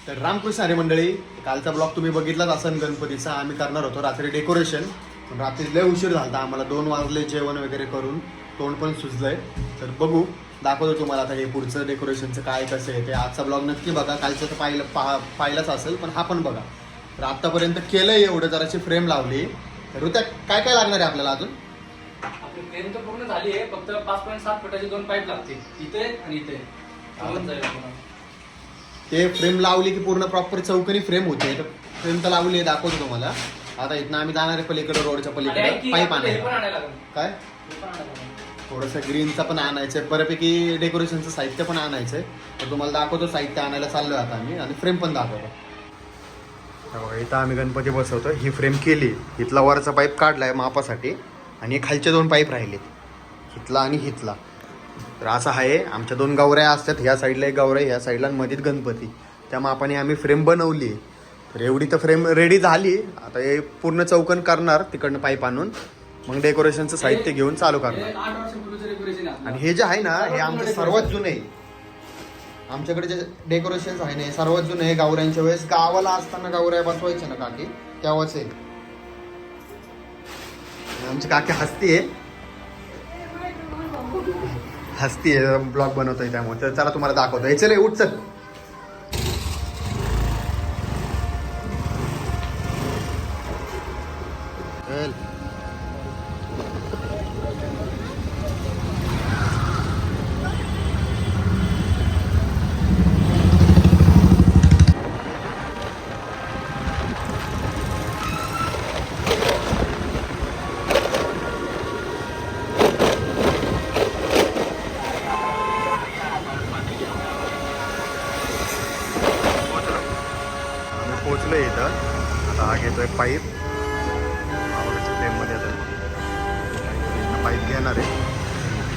तर रामकृष्ण हरी मंडळी, कालचा ब्लॉग तुम्ही बघितलाच असन गणपतीचा. आम्ही करणार होतो रात्री डेकोरेशन, पण रात्री लय उशीर झाला. आम्हाला 2 वाजले जेवण वगैरे करून, तोंड पण सुजलंय. तर बघू, दाखवतो तुम्हाला आता हे पुढचं डेकोरेशनचं काय कसं आहे ते. आजचा ब्लॉग नक्की बघा, कालचं तर पाहिलंच असेल, पण हा पण बघा. तर आत्तापर्यंत केलंय एवढं, जराची फ्रेम लावली. तर त्या काय काय लागणार आहे आपल्याला अजून? आपली फ्रेम तर पूर्ण झाली आहे, फक्त 5.7 फुटाचे 2 पाईप लागतील, इथे आणि इथे. आवडून जाईल आपल्याला. ते फ्रेम लावली की पूर्ण प्रॉपर चौकनी फ्रेम होते. तर फ्रेम तर लावली आहे, दाखवतो तुम्हाला. आता इथनं आम्ही जाणार आहे पलीकडे, रोडच्या पलीकडे पाईप आणायला. काय थोडंसं ग्रीनचं पण आणायचं आहे, बऱ्यापैकी डेकोरेशनचं साहित्य पण आणायचं आहे. तर तुम्हाला दाखवतो, साहित्य आणायला चाललोय आता आम्ही, आणि फ्रेम पण दाखवतो. बघा, इथं आम्ही गणपती बसवतो. ही फ्रेम केली, इथला वरचा पाईप काढलाय मापासाठी, आणि खालचे 2 पाईप राहिलेत, हिथला आणि हिथला. तर असं आहे, आमच्या 2 गौऱ्या असतात, ह्या साईडला एक गौऱ्या, ह्या साईडला मधीत गणपती. त्या मापाने आम्ही फ्रेम बनवली. तर एवढी तर फ्रेम रेडी झाली. आता हे पूर्ण चौकन करणार तिकडनं पाईप आणून, मग डेकोरेशनचं साहित्य घेऊन चालू करणार. 8 वर्षापूर्वीचं डेकोरेशन आहे. आणि हे जे आहे ना, हे आमचं सर्वात जुनं आहे. आमच्याकडे जे डेकोरेशन आहे ना, सर्वात जुनं आहे. गौऱ्यांच्या वेळेस गावाला असताना गौऱ्या बसवायच्या ना काकी, तेव्हाच आहे. आमची काकी हसतीये ब्लॉग बनवतोय त्यामुळे. तर चला तुम्हाला दाखवतो. हे चल, उठ चल. पोचलो इथं. आता हा घेतोय पाईप, फ्रेममध्ये आता पाईप घेणार आहे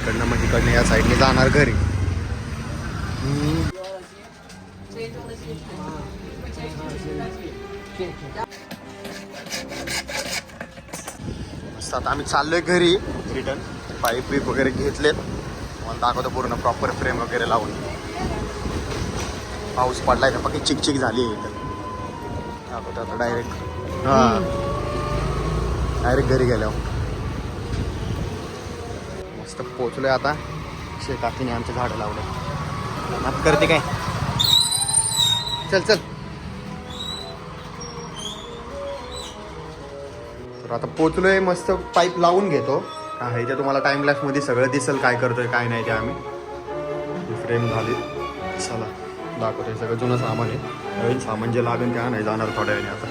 इकडनं, मग इकडनं या साईडने जाणार घरी. मस्त. आता आम्ही चाललोय घरी रिटर्न. पाईप बीप वगैरे घेतलेत, मला दाखवतो पूर्ण प्रॉपर फ्रेम वगैरे लावून. पाऊस पडलाय तर पक्की चिकचिक झाली आहे इथं. दाखवतो आता डायरेक्ट. डायरेक्ट घरी गेल्यावर मस्त पोचलोय आता. शेतातीने आमचे झाडं लावले. नात करते काय, चल चल. तर आता पोचलोय, मस्त पाईप लावून घेतो. आहे ते तुम्हाला टाइम लॅप्स मध्ये सगळं दिसेल, काय करतोय काय नाही ते. आम्ही फ्रेम झाली, चला दाखवतोय. सगळं जुनं सामान आहे, नवीन सामान जे लागेल ते आणायला जाणार थोड्या वेळाने. आता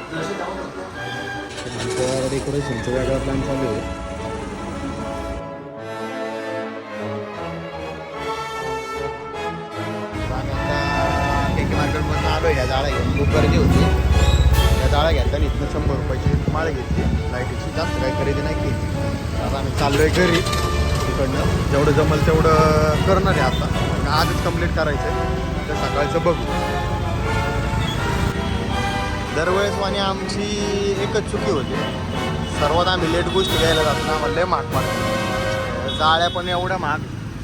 डेकोरेशनचं वेगळा प्लॅन चालू आहे. मार्केटमधून आलो, ह्या जाळ्या घेऊन खूप गर्दी होती. या जाळ्या घेतल्या, इथनं 100 रुपयाची माळ घेतली लाईटीची. जास्त काही खरेदी नाही केली. आता आम्ही चाललोय घरी. तिकडनं जेवढं जमल तेवढं करणार आहे आता, आजच कंप्लीट करायचं आहे. तर सकाळचं बघू. दरवेळेस वाणी आमची एकच चुकी होती, सर्वात आम्ही लेट गोष्टी घ्यायला जातो ना, आम्हाला लय महाग पडतो. जाळ्या पण एवढ्या महाग,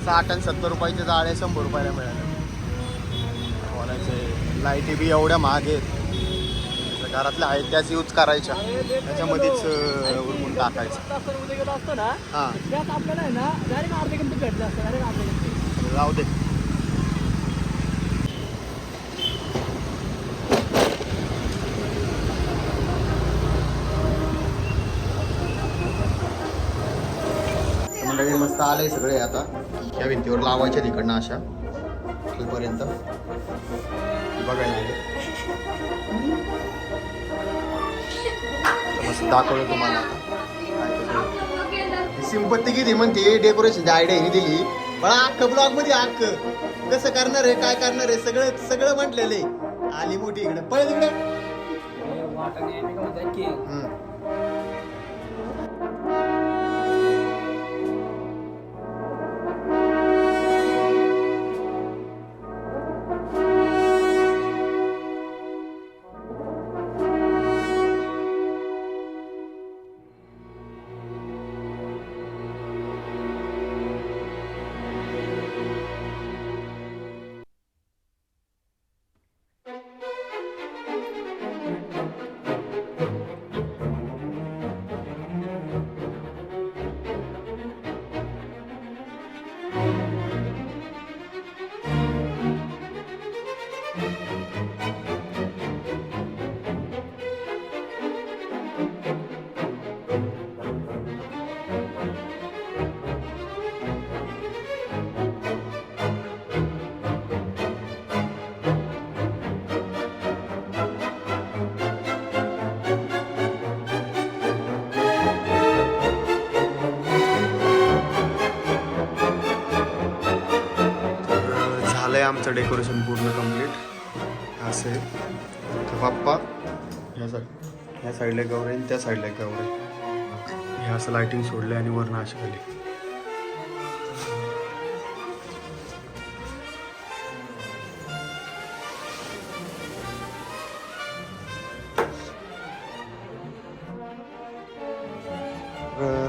60 आणि 70 रुपयाच्या जाळ्या 100 रुपयाला मिळाल्या. बोलायचे लाईटी बी एवढ्या महाग आहेत. घरातल्या आहेत त्याच यूज करायच्या, त्याच्यामध्येच उरकून टाकायचं. हां, जाऊ दे. मंडळी मस्त आलंय सगळे. आता या भिंतीवर लावायच्या तिकडनं अशा खालपर्यंत बघायला आले. मस्त दाखवलं तुम्हाला. सिंपत्ती किती म्हणते डेकोरेशनची आयडिया ही दिली, पण अख्खं ब्लॉग मध्ये अख्खं कसं करणार आहे, काय करणार आहे, सगळं सगळं म्हटलेलं आहे. आली मोठी इकडे, पळ तिकडे. झालंय आमचं डेकोरेशन पूर्ण कम्प्लीट. असे तर बाप्पा ह्या साईडला एक गौर आहे आणि त्या साईडला एक गौर आहे. हे असं लाइटिंग सोडलं आणि वरनं अशी खाली.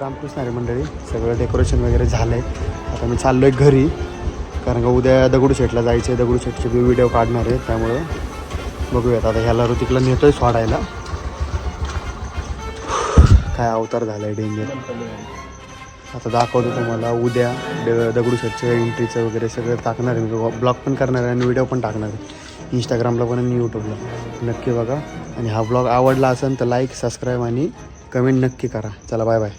रामकृष्ण हरी मंडळी, सगळं डेकोरेशन वगैरे झालंय. आता मी चाललोय घरी, कारण का उद्या दगडूशेठला जायचं आहे. दगडूशेठचे व्हिडिओ काढणार आहे, त्यामुळं बघूयात. आता ह्याला ऋतिकला नेतोय सोडायला. काय अवतार झालाय डेंजर. आता दाखवतो तुम्हाला उद्या दगडूशेठच्या एंट्रीचं वगैरे सगळं टाकणार आहे. मी ब्लॉग पण करणार आहे आणि व्हिडिओ पण टाकणार आहे इंस्टाग्रामला पण आणि यूट्यूबला. नक्की बघा. आणि हा ब्लॉग आवडला असेल तर लाईक, सबस्क्राईब आणि कमेंट नक्की करा. चला बाय बाय.